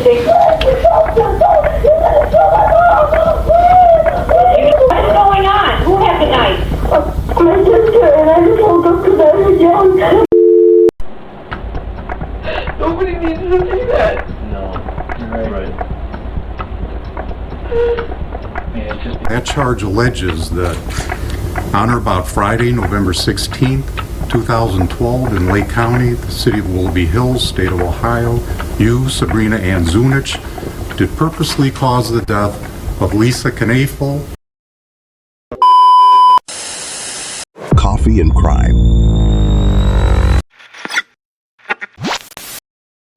emergency? What is going on? Who had the knife? My sister, and I just woke up because I was young. Nobody needs to see that. No, you're right. Yeah, it's just... That charge alleges that on or about Friday, November 16th, 2012, in Lake County, the city of Willoughby Hills, state of Ohio, you, Sabrina Ann Zunich, did purposely cause the death of Lisa Knafel. Coffee and crime.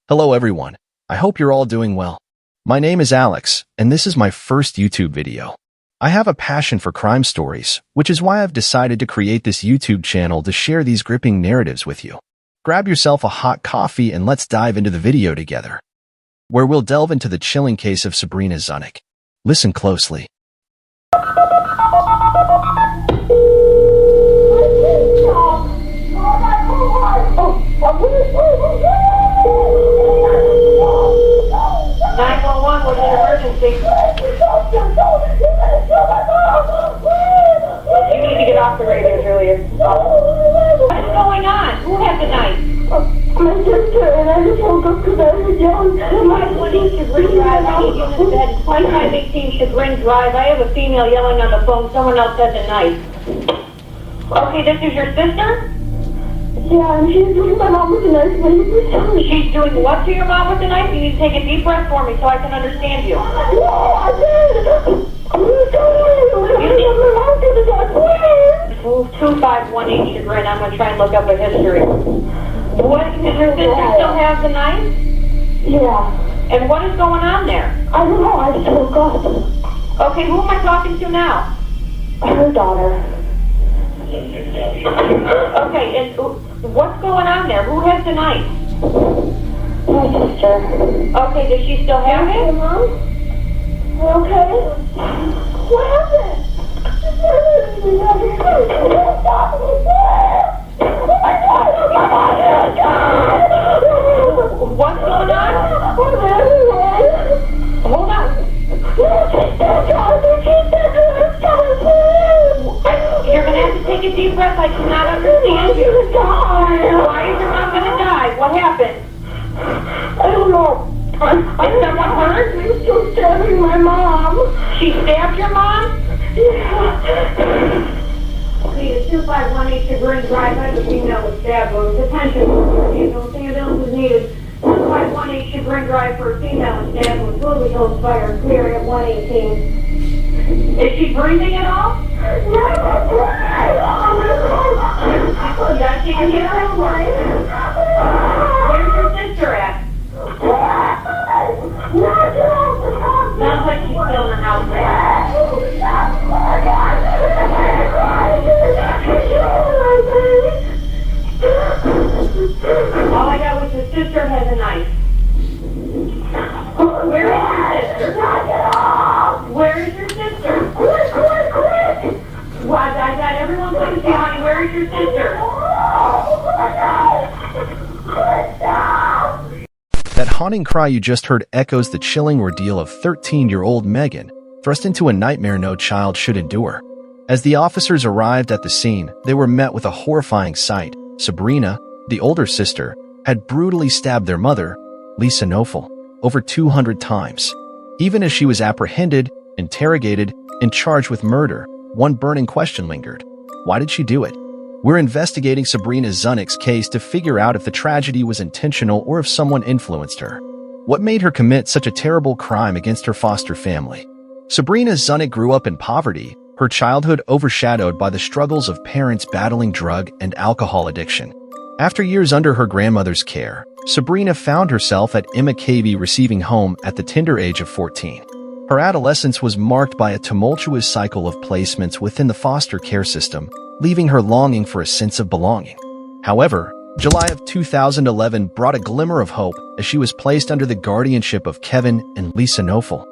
Hello everyone, I hope you're all doing well. My name is Alex, and this is my first YouTube video. I have a passion for crime stories, which is why I've decided to create this YouTube channel to share these gripping narratives with you. Grab yourself a hot coffee and let's dive into the video together, where we'll delve into the chilling case of Sabrina Zunick. Listen closely. What's an emergency? You need to get off the radio, Julius. What is going on? Who had the knife? My sister, and I just woke up because I was young. 2518 Chagrin Drive. I need units at 2518 Chagrin Drive. I have a female yelling on the phone. Someone else has a knife. Okay, this is your sister? Yeah, and she's doing my mom with a knife. She's doing what to your mom with the knife? You need to take a deep breath for me so I can understand you. No, I did. Move 2518 Chagrin. I'm going to try and look up a history. What, does your sister still have the knife? Yeah. And what is going on there? I don't know, I just woke up. Okay, who am I talking to now? Her daughter. Okay, and what's going on there? Who has the knife? My sister. Okay, does she still have Hey, it? Mom? Okay? What happened? What's going on? Hold on. You're going to have to take a deep breath. I cannot understand you. Why is your mom going to die? What happened? I don't know. Is someone hurt? She's still stabbing my mom. She stabbed your mom? Yeah. Please, 2518 Chagrin Drive. I have a female with stab wounds. Attention. No ambulance is needed. 2518 Chagrin Drive for a female with stab wounds. Willoughby Hills Fire. Clear at 118. Is she breathing at all? Yeah, she can hear her. Where's your sister at? Sounds like she's still in the house. All I got was your sister has a knife. Where is your sister? Where is your sister? Well, I got everyone please say, honey, where is your sister? That haunting cry you just heard echoes the chilling ordeal of 13-year-old Megan, thrust into a nightmare no child should endure. As the officers arrived at the scene, they were met with a horrifying sight. Sabrina, the older sister, had brutally stabbed their mother, Lisa Knafel, over 200 times. Even as she was apprehended, interrogated, and charged with murder, one burning question lingered. Why did she do it? We're investigating Sabrina Zunick's case to figure out if the tragedy was intentional or if someone influenced her. What made her commit such a terrible crime against her foster family? Sabrina Zunick grew up in poverty, her childhood overshadowed by the struggles of parents battling drug and alcohol addiction. After years under her grandmother's care, Sabrina found herself at Emma Cavey receiving home at the tender age of 14. Her adolescence was marked by a tumultuous cycle of placements within the foster care system, leaving her longing for a sense of belonging. However, July of 2011 brought a glimmer of hope as she was placed under the guardianship of Kevin and Lisa Knafel.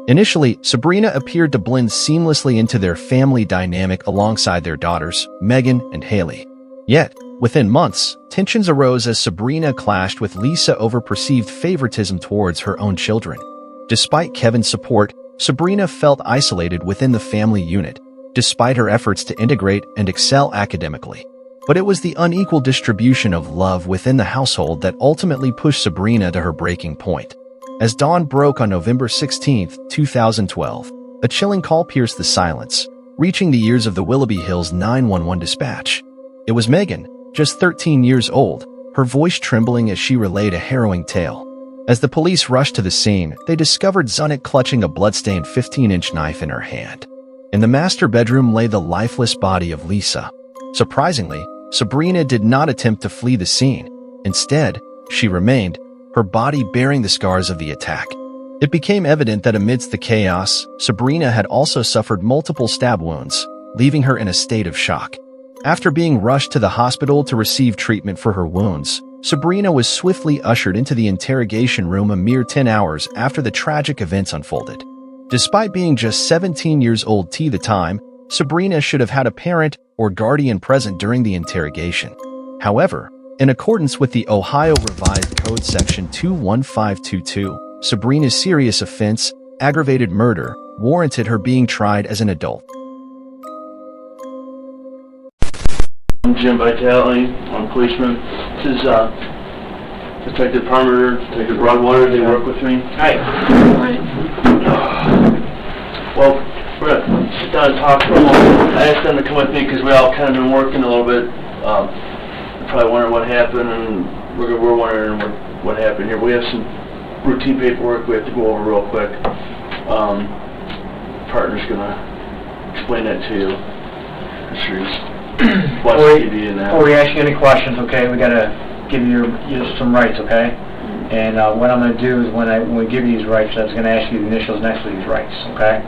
Initially, Sabrina appeared to blend seamlessly into their family dynamic alongside their daughters, Megan and Haley. Yet, Within months, tensions arose as Sabrina clashed with Lisa over perceived favoritism towards her own children. Despite Kevin's support, Sabrina felt isolated within the family unit, despite her efforts to integrate and excel academically. But it was the unequal distribution of love within the household that ultimately pushed Sabrina to her breaking point. As dawn broke on November 16, 2012, a chilling call pierced the silence, reaching the ears of the Willoughby Hills 911 dispatch. It was Megan, just 13 years old, her voice trembling as she relayed a harrowing tale. As the police rushed to the scene, they discovered Zunick clutching a bloodstained 15-inch knife in her hand. In the master bedroom lay the lifeless body of Lisa. Surprisingly, Sabrina did not attempt to flee the scene. Instead, she remained, her body bearing the scars of the attack. It became evident that amidst the chaos, Sabrina had also suffered multiple stab wounds, leaving her in a state of shock. After being rushed to the hospital to receive treatment for her wounds, Sabrina was swiftly ushered into the interrogation room a mere 10 hours after the tragic events unfolded. Despite being just 17 years old at the time, Sabrina should have had a parent or guardian present during the interrogation. However, in accordance with the Ohio Revised Code Section 21522, Sabrina's serious offense, aggravated murder, warranted her being tried as an adult. I'm Jim Vitale. I'm a policeman. This is Detective Palmer, Detective Broadwater. They work with me. Hi. Well, we're going to sit down and talk for a moment. I asked them to come with me because we all kind of been working a little bit. They're probably wondering what happened, and we're wondering what happened here. We have some routine paperwork we have to go over real quick. Partner's going to explain that to you. I'm sure he's Before we ask you any questions, okay, we got to give you some rights, okay? And what I'm going to do is when we give you these rights, I was going to ask you the initials next to these rights, okay?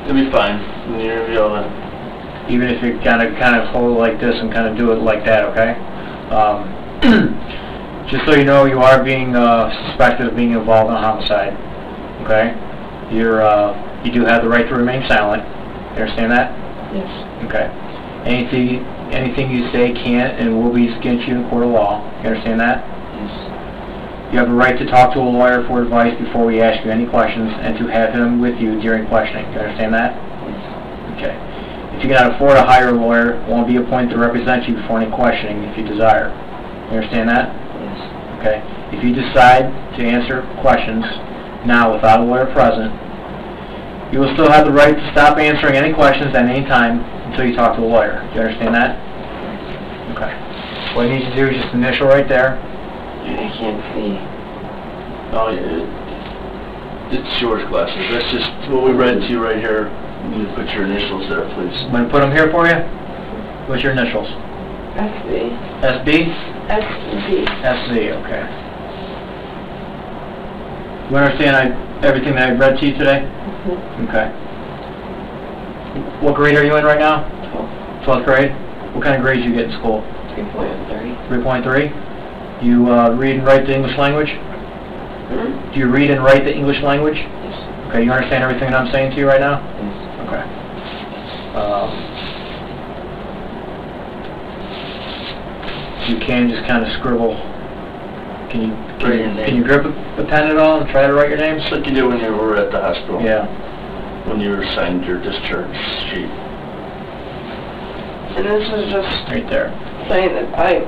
It'll be fine. In the interview, even if you kind of hold it like this and kind of do it like that, okay? Just so you know, you are being suspected of being involved in a homicide, okay? You do have the right to remain silent. You understand that? Yes. Okay. Anything you say can and will be against you in court of law. You understand that? Yes. You have a right to talk to a lawyer for advice before we ask you any questions and to have him with you during questioning. You understand that? Yes. Okay. If you cannot afford to hire a lawyer, one will be appointed to represent you before any questioning if you desire. You understand that? Yes. Okay. If you decide to answer questions now without a lawyer present, you will still have the right to stop answering any questions at any time until you talk to a lawyer. Do you understand that? Okay. What you need to do is just initial right there. I can't see. oh, yeah, it's yours, glasses. That's just what we read to you right here. You need to put your initials there, please. I'm going to put them here for you. What's your initials? SB. SB? SB. SZ, okay. You understand everything that I read to you today? Mm-hmm. Okay. What grade are you in right now? 12th grade? What kind of grades do you get in school? 3.3. 3.3? You read and write the English language? Mm-hmm. Do you read and write the English language? Yes. Okay, you understand everything that I'm saying to you right now? Yes. Okay. You can just kind of scribble. Can you grip a pen at all and try to write your name? Just like you did when you were at the hospital. Yeah. When you were signed your discharge sheet. And this is just Right there. saying that I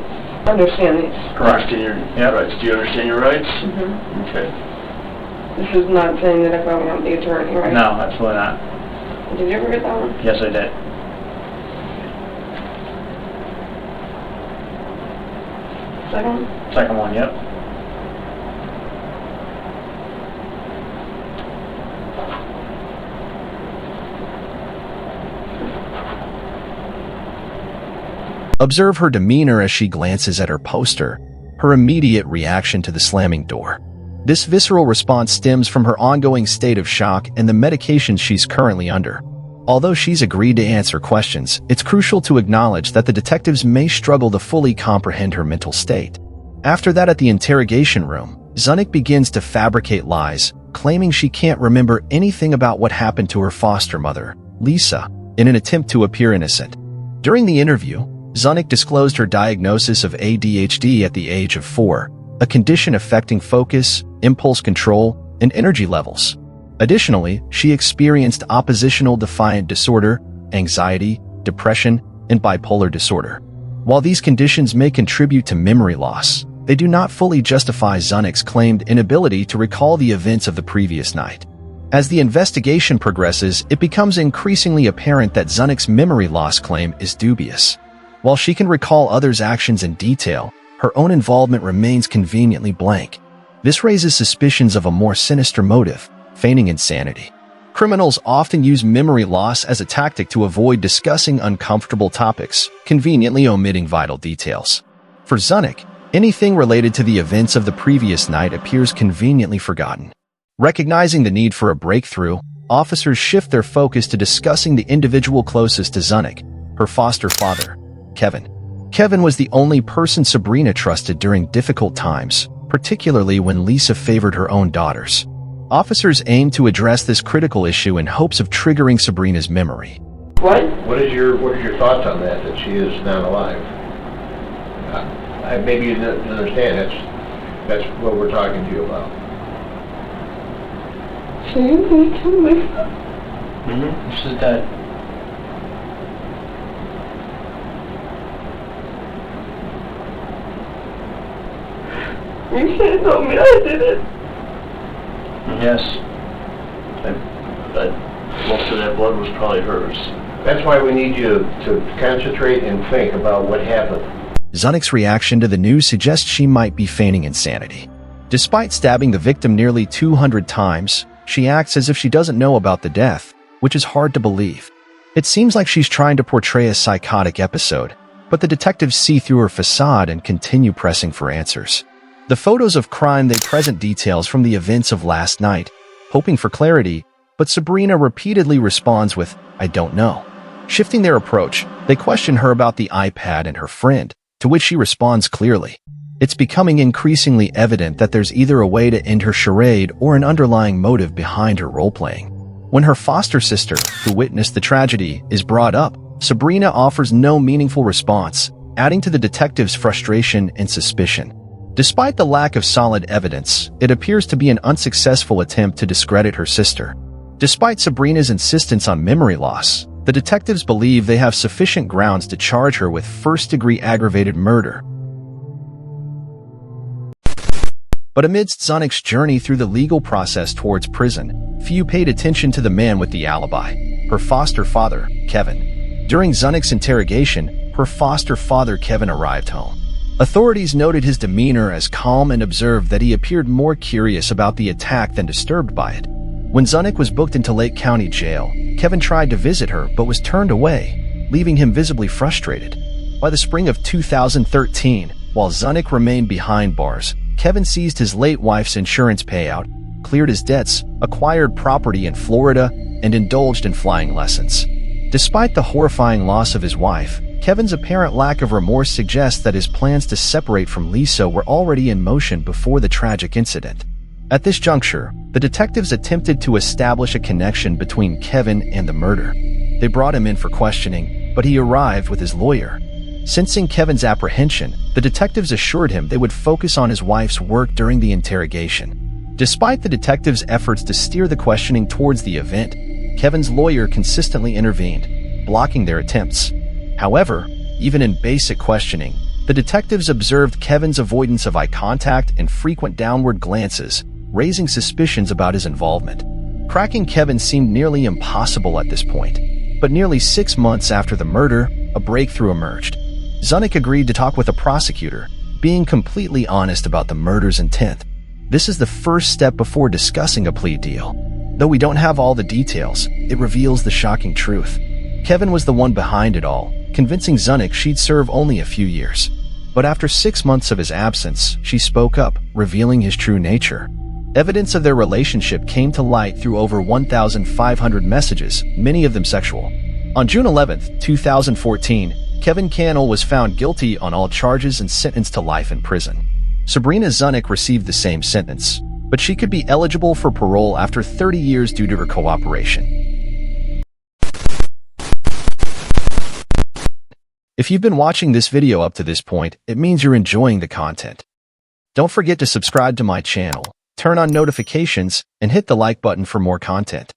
understand these. Correct. Understand your Yep. rights. Do you understand your rights? Mm-hmm. Okay. This is not saying that if I want the attorney, right? No, absolutely not. Did you ever get that one? Yes, I did. Second one? Second one, yep. Observe her demeanor as she glances at her poster, her immediate reaction to the slamming door. This visceral response stems from her ongoing state of shock and the medications she's currently under. Although she's agreed to answer questions, it's crucial to acknowledge that the detectives may struggle to fully comprehend her mental state. After that, at the interrogation room, Zunick begins to fabricate lies, claiming she can't remember anything about what happened to her foster mother, Lisa, in an attempt to appear innocent. During the interview, Zunick disclosed her diagnosis of ADHD at the age of 4, a condition affecting focus, impulse control, and energy levels. Additionally, she experienced oppositional defiant disorder, anxiety, depression, and bipolar disorder. While these conditions may contribute to memory loss, they do not fully justify Zunick's claimed inability to recall the events of the previous night. As the investigation progresses, it becomes increasingly apparent that Zunick's memory loss claim is dubious. While she can recall others' actions in detail, her own involvement remains conveniently blank. This raises suspicions of a more sinister motive, feigning insanity. Criminals often use memory loss as a tactic to avoid discussing uncomfortable topics, conveniently omitting vital details. For Zunick, anything related to the events of the previous night appears conveniently forgotten. Recognizing the need for a breakthrough, officers shift their focus to discussing the individual closest to Zunick, her foster father, Kevin. Kevin was the only person Sabrina trusted during difficult times, particularly when Lisa favored her own daughters. Officers aim to address this critical issue in hopes of triggering Sabrina's memory. What is your thoughts on that she is not alive? Maybe you didn't understand. That's what we're talking to you about. She didn't kill me. She's dead. You can't tell me I did it. Yes. But most of that blood was probably hers. That's why we need you to concentrate and think about what happened. Zunick's reaction to the news suggests she might be feigning insanity. Despite stabbing the victim nearly 200 times, she acts as if she doesn't know about the death, which is hard to believe. It seems like she's trying to portray a psychotic episode, but the detectives see through her facade and continue pressing for answers. The photos of crime they present details from the events of last night, hoping for clarity, but Sabrina repeatedly responds with, "I don't know." Shifting their approach, they question her about the iPad and her friend, to which she responds clearly. It's becoming increasingly evident that there's either a way to end her charade or an underlying motive behind her role-playing. When her foster sister, who witnessed the tragedy, is brought up, Sabrina offers no meaningful response, adding to the detectives' frustration and suspicion. Despite the lack of solid evidence, it appears to be an unsuccessful attempt to discredit her sister. Despite Sabrina's insistence on memory loss, the detectives believe they have sufficient grounds to charge her with first-degree aggravated murder. But amidst Zunick's journey through the legal process towards prison, few paid attention to the man with the alibi, her foster father, Kevin. During Zunick's interrogation, her foster father Kevin arrived home. Authorities noted his demeanor as calm and observed that he appeared more curious about the attack than disturbed by it. When Zunick was booked into Lake County Jail, Kevin tried to visit her but was turned away, leaving him visibly frustrated. By the spring of 2013, while Zunick remained behind bars, Kevin seized his late wife's insurance payout, cleared his debts, acquired property in Florida, and indulged in flying lessons. Despite the horrifying loss of his wife, Kevin's apparent lack of remorse suggests that his plans to separate from Lisa were already in motion before the tragic incident. At this juncture, the detectives attempted to establish a connection between Kevin and the murder. They brought him in for questioning, but he arrived with his lawyer. Sensing Kevin's apprehension, the detectives assured him they would focus on his wife's work during the interrogation. Despite the detectives' efforts to steer the questioning towards the event, Kevin's lawyer consistently intervened, blocking their attempts. However, even in basic questioning, the detectives observed Kevin's avoidance of eye contact and frequent downward glances, raising suspicions about his involvement. Cracking Kevin seemed nearly impossible at this point, but nearly 6 months after the murder, a breakthrough emerged. Zunick agreed to talk with a prosecutor, being completely honest about the murder's intent. This is the first step before discussing a plea deal. Though we don't have all the details, it reveals the shocking truth. Kevin was the one behind it all, convincing Zunick she'd serve only a few years. But after 6 months of his absence, she spoke up, revealing his true nature. Evidence of their relationship came to light through over 1,500 messages, many of them sexual. On June 11, 2014, Kevin Cannell was found guilty on all charges and sentenced to life in prison. Sabrina Zunick received the same sentence, but she could be eligible for parole after 30 years due to her cooperation. If you've been watching this video up to this point, it means you're enjoying the content. Don't forget to subscribe to my channel, turn on notifications, and hit the like button for more content.